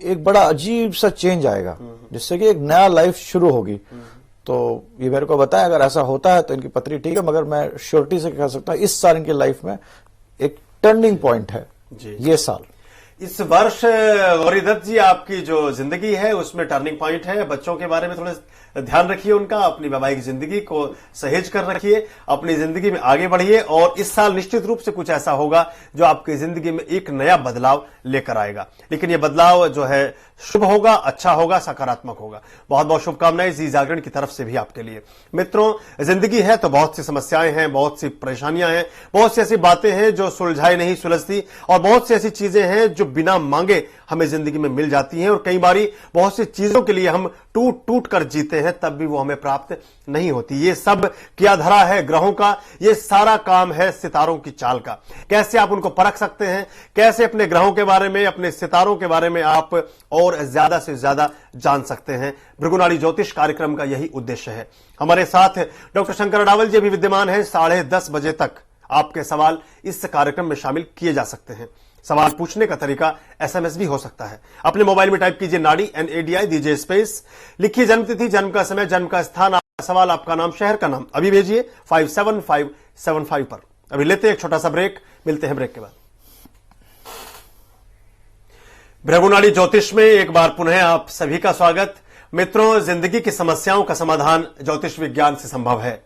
एक बड़ा अजीब सा चेंज आएगा, जिससे कि एक नया लाइफ शुरू होगी। तो ये मेरे को बताया, अगर ऐसा होता है तो इनकी पत्री ठीक है, मगर मैं श्योरिटी से कह सकता हूं इस साल इनकी लाइफ में एक टर्निंग पॉइंट है ये साल। इस वर्ष गौरी दत्त जी आपकी जो जिंदगी है उसमें टर्निंग पॉइंट है। बच्चों के बारे में थोड़ा ध्यान रखिए उनका, अपनी वैवाहिक जिंदगी को सहेज कर रखिए, अपनी जिंदगी में आगे बढ़िए और इस साल निश्चित रूप से कुछ ऐसा होगा जो आपकी जिंदगी में एक नया बदलाव लेकर आएगा। लेकिन यह बदलाव जो है शुभ होगा, अच्छा होगा, सकारात्मक होगा। बहुत बहुत शुभकामनाएं जी जागरण की तरफ से भी आपके लिए। मित्रों, जिंदगी है तो बहुत सी समस्याएं हैं, बहुत सी परेशानियां हैं, बहुत सी ऐसी बातें हैं जो सुलझाई नहीं सुलझती और बहुत सी ऐसी चीजें हैं जो बिना मांगे हमें जिंदगी में मिल जाती हैं और कई बारी बहुत सी चीजों के लिए हम टूट टूट कर जीते हैं तब भी वो हमें प्राप्त नहीं होती। ये सब क्या धरा है ग्रहों का, ये सारा काम है सितारों की चाल का। कैसे आप उनको परख सकते हैं, कैसे अपने ग्रहों के बारे में, अपने सितारों के बारे में आप और ज्यादा से ज्यादा जान सकते हैं। भृगुनाड़ी ज्योतिष कार्यक्रम का यही उद्देश्य है। हमारे साथ डॉक्टर शंकर अडावल जी भी विद्यमान है। 10:30 बजे तक आपके सवाल इस कार्यक्रम में शामिल किए जा सकते हैं। सवाल पूछने का तरीका एसएमएस भी हो सकता है। अपने मोबाइल में टाइप कीजिए नाड़ी NADI, दीजिए स्पेस, लिखिए जन्मतिथि, जन्म का समय, जन्म का स्थान, आपका सवाल, आपका नाम, शहर का नाम अभी भेजिए 57575 पर। अभी लेते हैं एक छोटा सा ब्रेक, मिलते हैं ब्रेक के बाद। भृगुनाड़ी ज्योतिष में एक बार पुनः आप सभी का स्वागत। मित्रों, जिंदगी की समस्याओं का समाधान ज्योतिष विज्ञान से संभव है।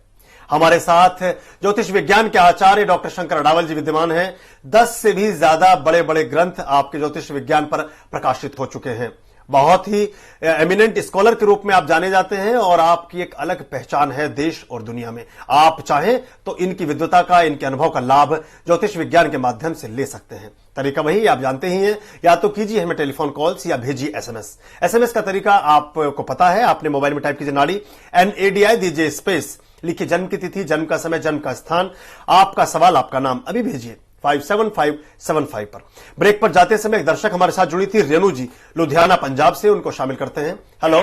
हमारे साथ ज्योतिष विज्ञान के आचार्य डॉक्टर शंकर अडावल जी विद्यमान हैं। 10 से भी ज्यादा बड़े बड़े ग्रंथ आपके ज्योतिष विज्ञान पर प्रकाशित हो चुके हैं। बहुत ही एमिनेंट स्कॉलर के रूप में आप जाने जाते हैं और आपकी एक अलग पहचान है देश और दुनिया में। आप चाहें तो इनकी विद्वता का, इनके अनुभव का लाभ ज्योतिष विज्ञान के माध्यम से ले सकते हैं। तरीका वही आप जानते ही हैं, या तो कीजिए हमें टेलीफोन कॉल्स या भेजिए एसएमएस। एसएमएस का तरीका आपको पता है, आपने मोबाइल में टाइप कीजिए नाड़ी NADI, दीजिए स्पेस, लिखिए जन्म की तिथि, जन्म का समय, जन्म का स्थान, आपका सवाल, आपका नाम अभी भेजिए 57575 पर। ब्रेक पर जाते समय एक दर्शक हमारे साथ जुड़ी थी, रेणु जी, लुधियाना पंजाब से, उनको शामिल करते हैं। हेलो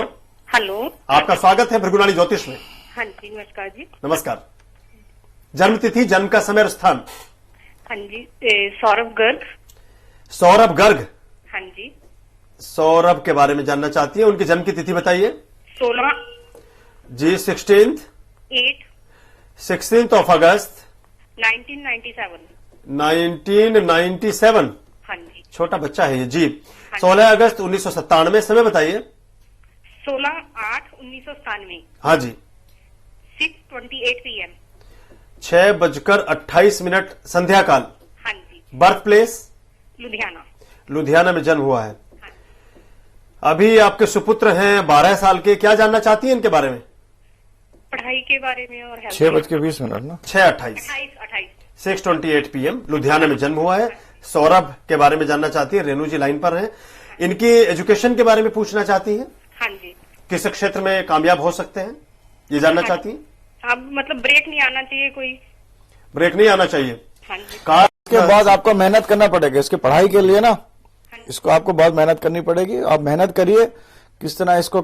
हेलो, आपका स्वागत है भृगुनाड़ी ज्योतिष में। हाँ जी, नमस्कार जी। नमस्कार। जन्म तिथि, जन्म का समय और स्थान? हाँ जी, सौरभ गर्ग। सौरभ गर्ग? हाँ जी। सौरभ के बारे में जानना चाहती है, उनकी जन्म की तिथि बताइए। 16 जी, 16th of August 1997। 1997? हाँ जी। छोटा बच्चा है ये जी। 16 अगस्त 1997, समय बताइए। 16/8/1997। हाँ जी। 6:28 PM। 6:28 संध्या काल। हाँ जी। Birth place? लुधियाना। लुधियाना में जन्म हुआ है। अभी आपके सुपुत्र हैं 12 साल के, क्या जानना चाहती हैं इनके बारे में? पढ़ाई के बारे में और 6:20 ना, 6:28 6:28 PM, लुधियाना में जन्म हुआ है। सौरभ के बारे में जानना चाहती है। रेणु जी लाइन पर हैं, इनकी एजुकेशन के बारे में पूछना चाहती हैं। हाँ जी। किस क्षेत्र में कामयाब हो सकते हैं ये जानना चाहती हैं। अब मतलब ब्रेक नहीं आना चाहिए, कोई ब्रेक नहीं आना चाहिए। हाँ जी। के बाद आपको मेहनत करना पड़ेगा इसके पढ़ाई के लिए ना, इसको आपको बहुत मेहनत करनी पड़ेगी। आप मेहनत करिए, किस तरह इसको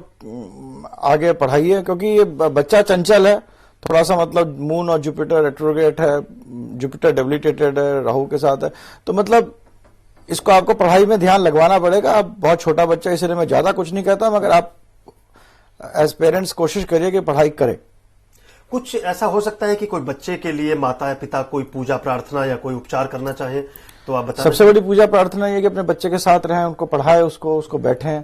आगे पढ़ाइए, क्योंकि ये बच्चा चंचल है थोड़ा सा, मतलब मून और जुपिटर रेट्रोग्रेड है, जुपिटर डेबिलिटेटेड है, राहु के साथ है, तो मतलब इसको आपको पढ़ाई में ध्यान लगवाना पड़ेगा। आप बहुत छोटा बच्चा, इसलिए मैं ज्यादा कुछ नहीं कहता, मगर आप एज पेरेंट्स कोशिश करिए कि पढ़ाई करें। कुछ ऐसा हो सकता है कि कोई बच्चे के लिए माता पिता कोई पूजा प्रार्थना या कोई उपचार करना चाहे तो आप बताएं। सबसे बड़ी पूजा प्रार्थना ये कि अपने बच्चे के साथ रहें, उनको पढ़ाएं, उसको बैठें,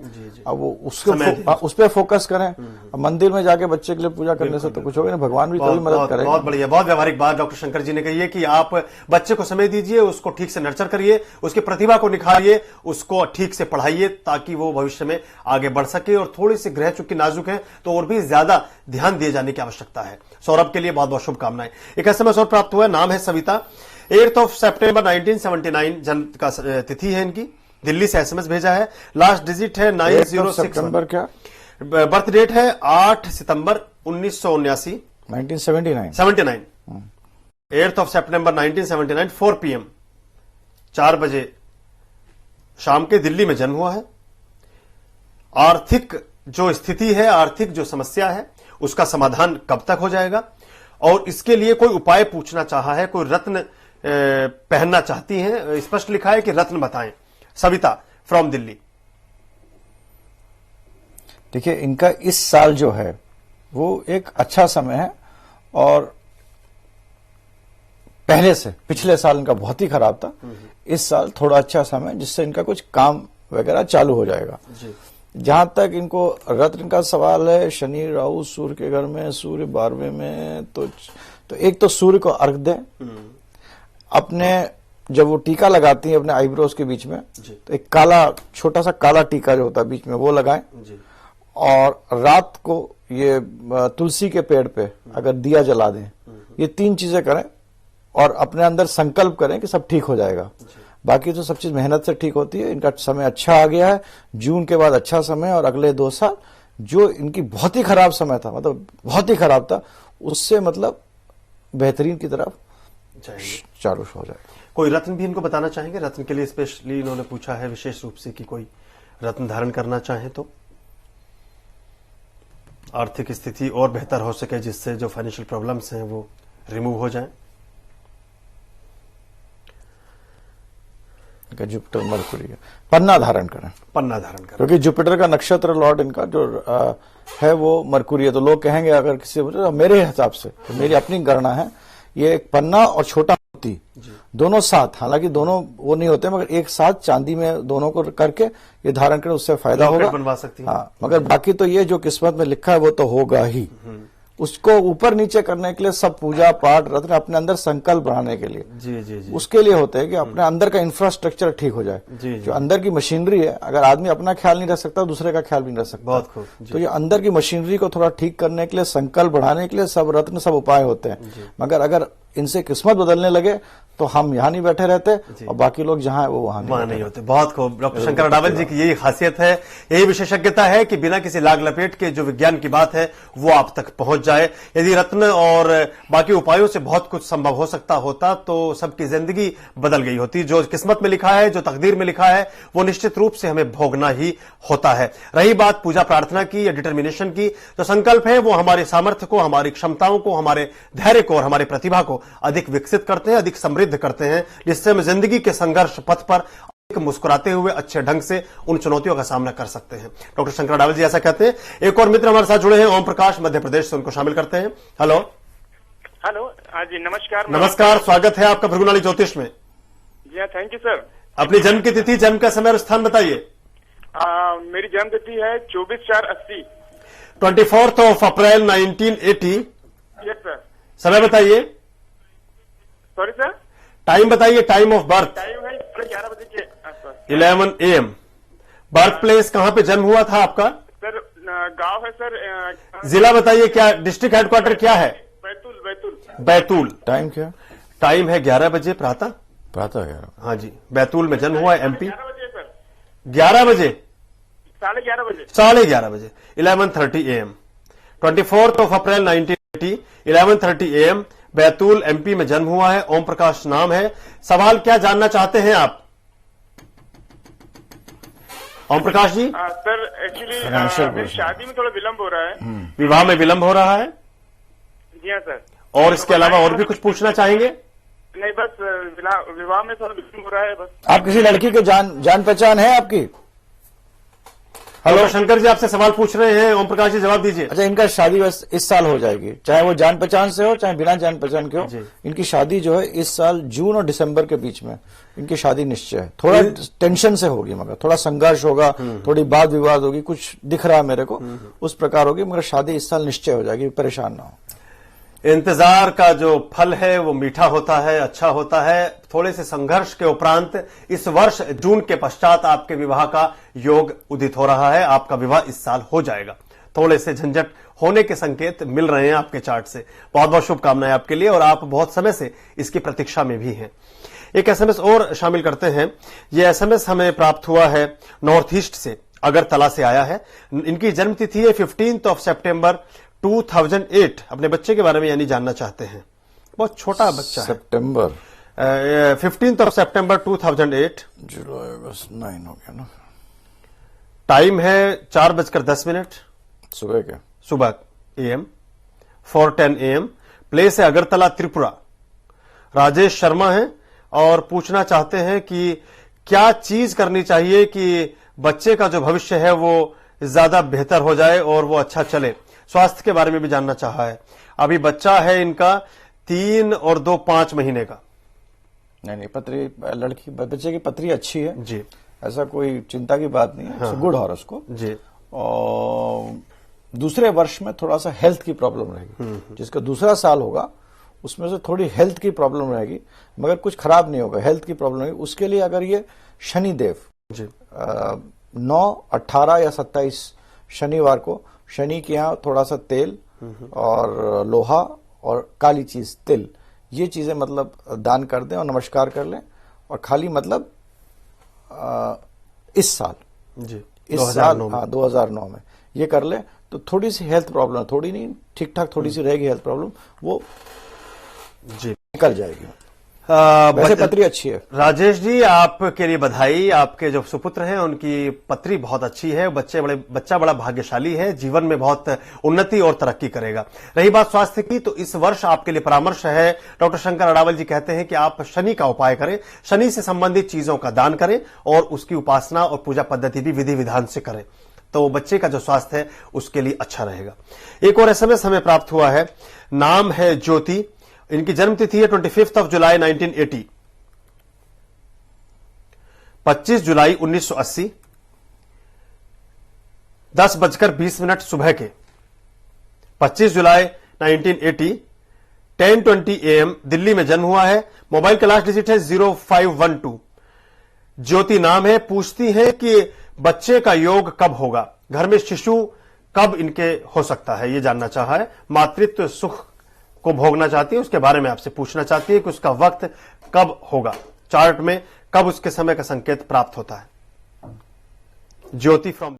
अब वो उस पर फोकस करें। अब मंदिर में जाके बच्चे के लिए पूजा करने से तो कुछ होगा नहीं, भगवान भी कभी मदद करेगा। बहुत बढ़िया, बहुत व्यवहारिक बात डॉक्टर शंकर जी ने कही है कि आप बच्चे को समय दीजिए, उसको ठीक से नर्चर करिए, उसकी प्रतिभा को निखारिए, उसको ठीक से पढ़ाइए ताकि वो भविष्य में आगे बढ़ सके। और थोड़ी सी ग्रह चूंकि नाजुक है तो और भी ज्यादा ध्यान दिए जाने की आवश्यकता है। सौरभ के लिए बहुत बहुत शुभकामनाएं। एक एसएमएस और प्राप्त हुआ है, नाम है सविता, 8 सितंबर 1979 जन्म का तिथि है इनकी, दिल्ली से एसएमएस भेजा है। लास्ट डिजिट है 906। सितंबर क्या? बर्थ डेट है 8 सितंबर 1979। 1979। 8 सितंबर 1979, 4 PM, 4 बजे शाम के दिल्ली में जन्म हुआ है। आर्थिक जो स्थिति है, आर्थिक जो समस्या है, उसका समाधान कब तक हो जाएगा, और इसके लिए कोई उपाय पूछना चाहा है, कोई रत्न पहनना चाहती हैं। स्पष्ट लिखा है कि रत्न बताएं। सविता फ्रॉम दिल्ली। देखिए, इनका इस साल जो है वो एक अच्छा समय है, और पहले से पिछले साल इनका बहुत ही खराब था। इस साल थोड़ा अच्छा समय, जिससे इनका कुछ काम वगैरह चालू हो जाएगा। जहां तक इनको रत्न का सवाल है, शनि राहु सूर्य के घर में, सूर्य 12वें में, तो एक तो सूर्य को अर्घ दें। अपने जब वो टीका लगाती है अपने आईब्रोज के बीच में, तो एक काला, छोटा सा काला टीका जो होता है बीच में, वो लगाएं। और रात को ये तुलसी के पेड़ पे अगर दिया जला दें, ये 3 चीजें करें और अपने अंदर संकल्प करें कि सब ठीक हो जाएगा। बाकी तो सब चीज मेहनत से ठीक होती है। इनका समय अच्छा आ गया है, जून के बाद अच्छा समय, और अगले 2 साल जो इनकी बहुत ही खराब समय था, मतलब बहुत ही खराब था, उससे मतलब बेहतरीन की तरफ चालू हो जाएगा। कोई रत्न भी इनको बताना चाहेंगे? रत्न के लिए स्पेशली इन्होंने पूछा है विशेष रूप से कि कोई रत्न धारण करना चाहे तो आर्थिक स्थिति और बेहतर हो सके, जिससे जो फाइनेंशियल प्रॉब्लम्स हैं वो रिमूव हो जाएं। जुपिटर मरकुरी है, पन्ना धारण करें। पन्ना धारण करें, क्योंकि जुपिटर का नक्षत्र लॉर्ड इनका जो है वो मरकुरी है। तो लोग कहेंगे, अगर किसी, मेरे हिसाब से, तो मेरी अपनी गणना है, ये एक पन्ना और छोटा मोती दोनों साथ, हालांकि दोनों वो नहीं होते, मगर एक साथ चांदी में दोनों को करके ये धारण करें, उससे फायदा होगा। बनवा सकती है। हाँ, मगर बाकी तो ये जो किस्मत में लिखा है वो तो होगा ही। उसको ऊपर नीचे करने के लिए सब पूजा पाठ रत्न अपने अंदर संकल्प बढ़ाने के लिए जी उसके लिए होते हैं कि अपने अंदर का इंफ्रास्ट्रक्चर ठीक हो जाए। जो अंदर की मशीनरी है, अगर आदमी अपना ख्याल नहीं रख सकता, दूसरे का ख्याल भी नहीं रख सकता। बहुत खूब। तो ये अंदर की मशीनरी को थोड़ा ठीक करने के लिए, संकल्प बढ़ाने के लिए सब रत्न, सब उपाय होते हैं। मगर अगर इनसे किस्मत बदलने लगे तो हम यहाँ नहीं बैठे रहते, और बाकी लोग जहाँ है वो वहां नहीं होते। बहुत खूब। डॉक्टर शंकर अडावल जी की यही खासियत है, यही विशेषज्ञता है कि बिना किसी लाग लपेट के जो विज्ञान की बात है वो आप तक पहुंच जाए। यदि रत्न और बाकी उपायों से बहुत कुछ संभव हो सकता होता तो सबकी जिंदगी बदल गई होती। जो किस्मत में लिखा है, जो तकदीर में लिखा है, वो निश्चित रूप से हमें भोगना ही होता है। रही बात पूजा प्रार्थना की या डिटर्मिनेशन की, तो संकल्प है वो हमारे सामर्थ्य को, हमारी क्षमताओं को, हमारे धैर्य को और हमारे प्रतिभा को अधिक विकसित करते हैं, अधिक समृद्ध करते हैं, जिससे हम जिंदगी के संघर्ष पथ पर मुस्कुराते हुए अच्छे ढंग से उन चुनौतियों का सामना कर सकते हैं। डॉक्टर शंकर अडावल जी ऐसा कहते हैं। एक और मित्र हमारे साथ जुड़े हैं, ओम प्रकाश, मध्य प्रदेश से, उनको शामिल करते हैं। Hello hello. हाँ जी, नमस्कार। नमस्कार, स्वागत है आपका भृगुनाली ज्योतिष में। जी हाँ, थैंक यू सर। अपनी जन्म की तिथि, जन्म का समय और स्थान बताइए। मेरी जन्म तिथि है 24/4/80। 24 अप्रैल 1980। Yes sir. समय बताइए। सॉरी सर, टाइम बताइए, टाइम ऑफ बर्थ। टाइम है 11 बजे के आसपास। 11 AM। बर्थ प्लेस कहां पे जन्म हुआ था आपका? सर गांव है सर। जिला बताइए, क्या डिस्ट्रिक्ट हेडक्वार्टर क्या है? बैतूल। बैतूल। टाइम क्या? टाइम है 11 बजे प्रातः। 11। हाँ जी, बैतूल में जन्म हुआ है, MP। 11 बजे सर। 11 बजे, 11:30 बजे। 11:30 बजे, 11:30 AM। 24 April 1980, 11:30 AM, Betul MP में जन्म हुआ है। ओम प्रकाश नाम है। सवाल क्या जानना चाहते हैं आप, ओम प्रकाश जी? सर एक्चुअली मेरी शादी में थोड़ा विलंब हो रहा है। विवाह में विलंब हो रहा है? जी हाँ सर। और इसके अलावा और भी कुछ पूछना चाहेंगे? नहीं, बस विवाह में थोड़ा विलंब हो रहा है बस। आप किसी लड़की के जान पहचान है आपकी? हेलो शंकर जी, आपसे सवाल पूछ रहे हैं, ओम प्रकाश जी जवाब दीजिए। अच्छा, इनका शादी बस इस साल हो जाएगी, चाहे वो जान पहचान से हो चाहे बिना जान पहचान के हो। इनकी शादी जो है इस साल जून और दिसंबर के बीच में इनकी शादी निश्चय है। थोड़ा टेंशन से होगी, मगर थोड़ा संघर्ष होगा, थोड़ी वाद विवाद होगी, कुछ दिख रहा है मेरे को उस प्रकार होगी, मगर शादी इस साल निश्चय हो जाएगी, परेशान ना हो। इंतजार का जो फल है वो मीठा होता है, अच्छा होता है। थोड़े से संघर्ष के उपरांत इस वर्ष जून के पश्चात आपके विवाह का योग उदित हो रहा है। आपका विवाह इस साल हो जाएगा। थोड़े से झंझट होने के संकेत मिल रहे हैं आपके चार्ट से। बहुत बहुत शुभकामनाएं आपके लिए, और आप बहुत समय से इसकी प्रतीक्षा में भी हैं। एक SMS और शामिल करते हैं। यह SMS हमें प्राप्त हुआ है नॉर्थ ईस्ट से, अगरतला से आया है। इनकी जन्म तिथि है 15 सितंबर 2008। अपने बच्चे के बारे में यानी जानना चाहते हैं। बहुत छोटा बच्चा है। 15 सितंबर 2008। जुलाई अगस्त 9 हो गया ना। टाइम है 4:10। सुबह क्या? सुबह AM, 4:10 AM। प्लेस है अगरतला, त्रिपुरा। राजेश शर्मा है और पूछना चाहते हैं कि क्या चीज करनी चाहिए कि बच्चे का जो भविष्य है वो ज्यादा बेहतर हो जाए और वो अच्छा चले। स्वास्थ्य के बारे में भी जानना चाहा है। अभी बच्चा है इनका 3 और 2 5 महीने का। नहीं, पथरी लड़की बच्चे की पथरी अच्छी है जी, ऐसा कोई चिंता की बात नहीं है। गुड हॉरोस्कोप जी। और दूसरे वर्ष में थोड़ा सा हेल्थ की प्रॉब्लम रहेगी। जिसका दूसरा साल होगा उसमें से थोड़ी हेल्थ की प्रॉब्लम रहेगी, मगर कुछ खराब नहीं होगा, हेल्थ की प्रॉब्लम रहेगी। उसके लिए अगर ये शनिदेव जी 9, 18 या 27 शनिवार को शनि के यहाँ थोड़ा सा तेल और लोहा और काली चीज तिल, ये चीजें मतलब दान कर दें और नमस्कार कर लें। और खाली मतलब इस साल जी इस साल 2009 में ये कर ले तो थोड़ी सी हेल्थ प्रॉब्लम, थोड़ी नहीं ठीक ठाक थोड़ी सी रहेगी हेल्थ प्रॉब्लम, वो जी निकल जाएगी। वैसे पत्री अच्छी है। राजेश जी, आपके लिए बधाई। आपके जो सुपुत्र हैं उनकी पत्री बहुत अच्छी है। बच्चा बड़ा भाग्यशाली है, जीवन में बहुत उन्नति और तरक्की करेगा। रही बात स्वास्थ्य की, तो इस वर्ष आपके लिए परामर्श है। डॉक्टर शंकर अडावल जी कहते हैं कि आप शनि का उपाय करें, शनि से संबंधित चीजों का दान करें और उसकी उपासना और पूजा पद्धति भी विधि विधान से करें, तो बच्चे का जो स्वास्थ्य है उसके लिए अच्छा रहेगा। एक और SMS हमें प्राप्त हुआ है। नाम है ज्योति, इनकी जन्म तिथि है 25 जुलाई 1980, 25 जुलाई 1980, 10:20 सुबह के। 25 जुलाई 1980, 10:20 AM दिल्ली में जन्म हुआ है। मोबाइल का लास्ट डिजिट है 0512। ज्योति नाम है। पूछती है कि बच्चे का योग कब होगा, घर में शिशु कब इनके हो सकता है, ये जानना चाहा है। मातृत्व सुख को भोगना चाहती है, उसके बारे में आपसे पूछना चाहती है कि उसका वक्त कब होगा, चार्ट में कब उसके समय का संकेत प्राप्त होता है। ज्योति फ्रॉम